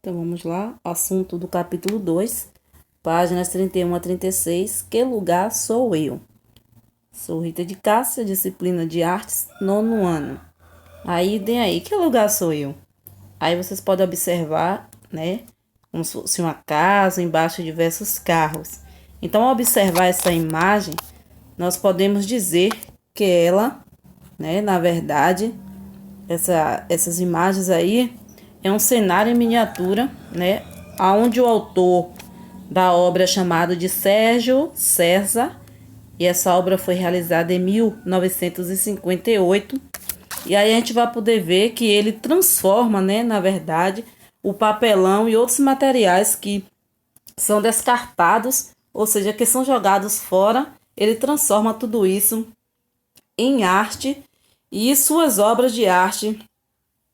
Então vamos lá, assunto do capítulo 2, páginas 31 a 36. Que lugar sou eu? Sou Rita de Cássia, disciplina de artes, nono ano. Aí, tem aí, que lugar sou eu? Aí vocês podem observar, né, como se fosse uma casa, embaixo de diversos carros. Então, ao observar essa imagem, nós podemos dizer que ela, né, na verdade, essas imagens aí é um cenário em miniatura, né, onde o autor da obra é chamado de Sérgio César, e essa obra foi realizada em 1958. E aí a gente vai poder ver que ele transforma, né, na verdade, o papelão e outros materiais que são descartados, ou seja, que são jogados fora, ele transforma tudo isso em arte, e suas obras de arte,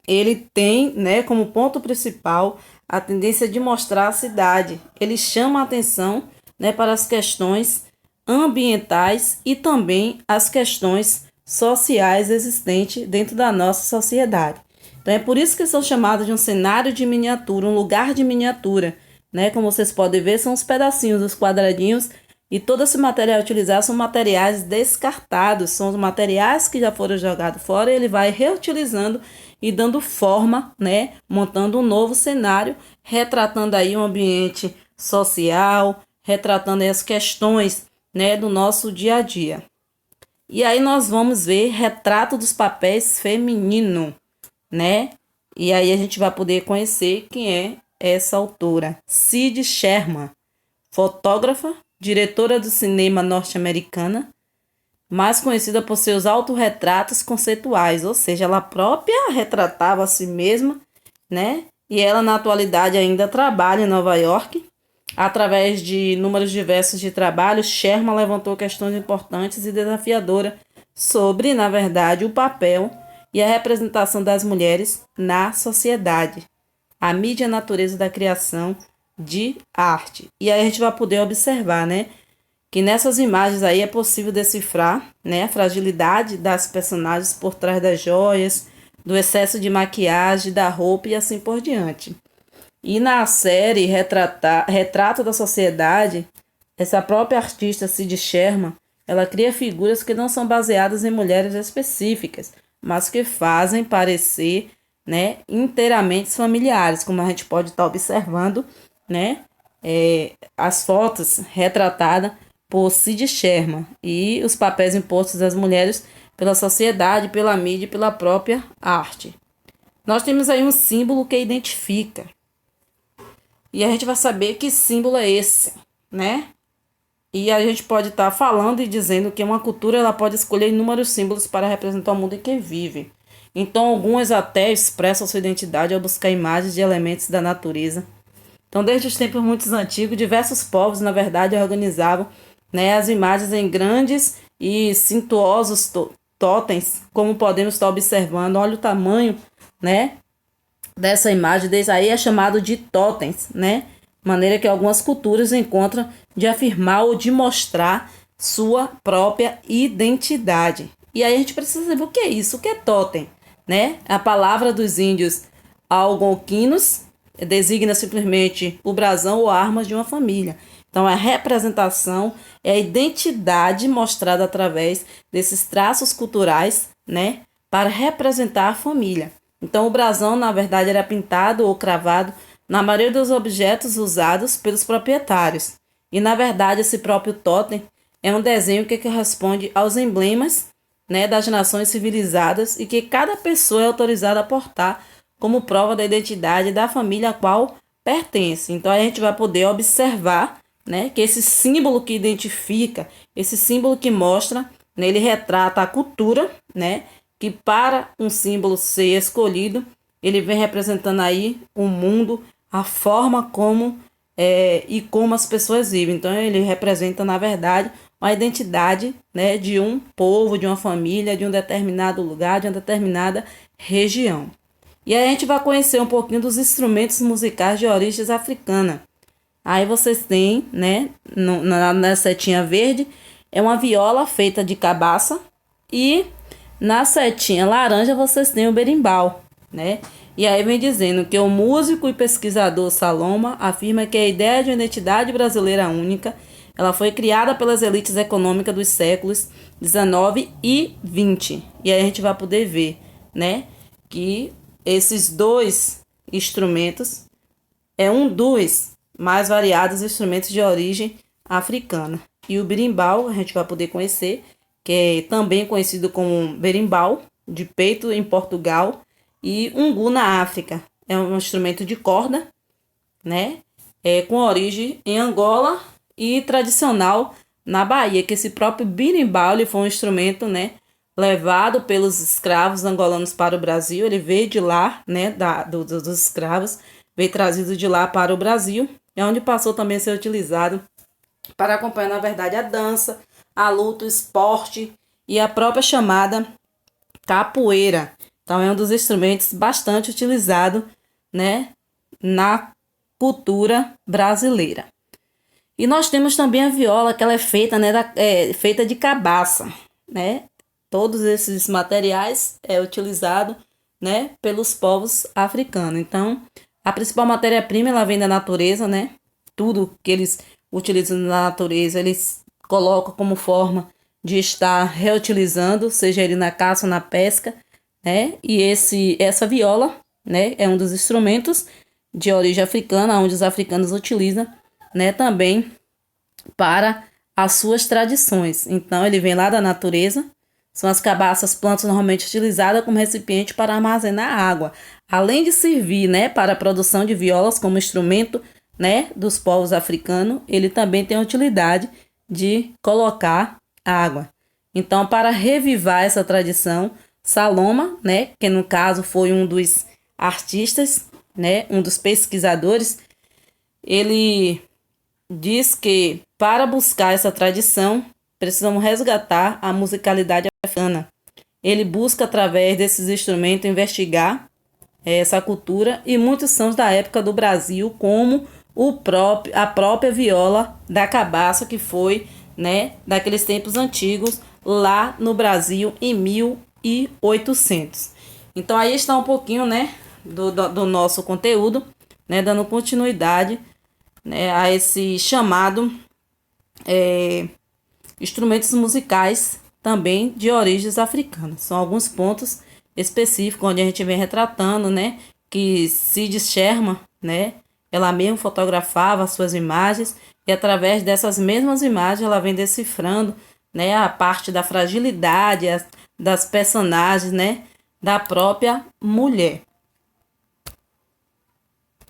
ele tem, né, como ponto principal a tendência de mostrar a cidade. Ele chama a atenção, né, para as questões ambientais e também as questões sociais existentes dentro da nossa sociedade. Então é por isso que são chamados de um cenário de miniatura, um lugar de miniatura, né? Como vocês podem ver, são os pedacinhos, os quadradinhos, e todo esse material utilizado são materiais descartados, são os materiais que já foram jogados fora, e ele vai reutilizando e dando forma, né? Montando um novo cenário, retratando aí um ambiente social, retratando aí as questões, né, do nosso dia a dia. E aí nós vamos ver retrato dos papéis feminino, né? E aí a gente vai poder conhecer quem é essa autora, Cyd Sherman, fotógrafa, diretora do cinema norte-americana, mais conhecida por seus autorretratos conceituais, ou seja, ela própria retratava a si mesma, né? E ela na atualidade ainda trabalha em Nova York. Através de números diversos de trabalhos, Sherman levantou questões importantes e desafiadoras sobre, na verdade, o papel e a representação das mulheres na sociedade, a mídia e a natureza da criação de arte. E aí a gente vai poder observar, né, que nessas imagens aí é possível decifrar, né, a fragilidade das personagens por trás das joias, do excesso de maquiagem, da roupa e assim por diante. E na série Retrato da Sociedade, essa própria artista Cyd Sherman, ela cria figuras que não são baseadas em mulheres específicas, mas que fazem parecer, né, inteiramente familiares, como a gente pode estar observando, né, as fotos retratadas por Cyd Sherman e os papéis impostos às mulheres pela sociedade, pela mídia e pela própria arte. Nós temos aí um símbolo que identifica. E a gente vai saber que símbolo é esse, né? E a gente pode estar falando e dizendo que uma cultura ela pode escolher inúmeros símbolos para representar o mundo em que vive. Então, algumas até expressam sua identidade ao buscar imagens de elementos da natureza. Então, desde os tempos muito antigos, diversos povos, na verdade, organizavam, né, as imagens em grandes e suntuosos totens, como podemos estar observando. Olha o tamanho, né, dessa imagem, desde aí é chamado de totens, né? Maneira que algumas culturas encontram de afirmar ou de mostrar sua própria identidade. E aí a gente precisa saber o que é isso, o que é totem, né? A palavra dos índios algonquinos designa simplesmente o brasão ou armas de uma família. Então, a representação é a identidade mostrada através desses traços culturais, né, para representar a família. Então, o brasão, na verdade, era pintado ou cravado na maioria dos objetos usados pelos proprietários. E, na verdade, esse próprio totem é um desenho que corresponde aos emblemas, né, das nações civilizadas e que cada pessoa é autorizada a portar como prova da identidade da família a qual pertence. Então, a gente vai poder observar, né, que esse símbolo que identifica, esse símbolo que mostra, né, ele retrata a cultura, né, que para um símbolo ser escolhido, ele vem representando aí o mundo, a forma como e como as pessoas vivem. Então, ele representa, na verdade, a identidade, né, de um povo, de uma família, de um determinado lugar, de uma determinada região. E aí a gente vai conhecer um pouquinho dos instrumentos musicais de origens africana. Aí vocês têm, né, na setinha verde, é uma viola feita de cabaça, e na setinha laranja vocês têm o berimbau, né? E aí vem dizendo que o músico e pesquisador Saloma afirma que a ideia de uma identidade brasileira única, ela foi criada pelas elites econômicas dos séculos 19 e 20. E aí a gente vai poder ver, né, que esses dois instrumentos é um dos mais variados instrumentos de origem africana. E o berimbau a gente vai poder conhecer, que é também conhecido como berimbau de peito em Portugal e ungu na África. É um instrumento de corda, né? Com origem em Angola e tradicional na Bahia, que esse próprio berimbau ele foi um instrumento, né, levado pelos escravos angolanos para o Brasil. Ele veio de lá, né, dos escravos, veio trazido de lá para o Brasil, é onde passou também a ser utilizado para acompanhar, na verdade, a dança, a luta, o esporte e a própria chamada capoeira. Então, é um dos instrumentos bastante utilizado, né, na cultura brasileira. E nós temos também a viola, que ela é feita, né, feita de cabaça, né? Todos esses materiais é utilizado, né, pelos povos africanos. Então, a principal matéria-prima ela vem da natureza, né? Tudo que eles utilizam na natureza, eles colocam como forma de estar reutilizando, seja ele na caça ou na pesca, né? E essa viola, né, é um dos instrumentos de origem africana, onde os africanos utilizam, né, também para as suas tradições. Então, ele vem lá da natureza, são as cabaças, plantas normalmente utilizadas como recipiente para armazenar água, além de servir, né, para a produção de violas como instrumento, né, dos povos africanos, ele também tem a utilidade de colocar água. Então, para revivar essa tradição, Saloma, né, que no caso foi um dos artistas, né, um dos pesquisadores, ele diz que para buscar essa tradição, precisamos resgatar a musicalidade africana. Ele busca, através desses instrumentos, investigar essa cultura, e muitos são da época do Brasil, como a própria viola da cabaça, que foi, né, daqueles tempos antigos, lá no Brasil, em 1800. Então, aí está um pouquinho, né, do nosso conteúdo, né, dando continuidade, né, a esse chamado instrumentos musicais também de origens africanas. São alguns pontos específicos onde a gente vem retratando, né, que Cid Sherman, né, ela mesma fotografava suas imagens, e através dessas mesmas imagens ela vem decifrando, né, a parte da fragilidade das personagens, né, da própria mulher.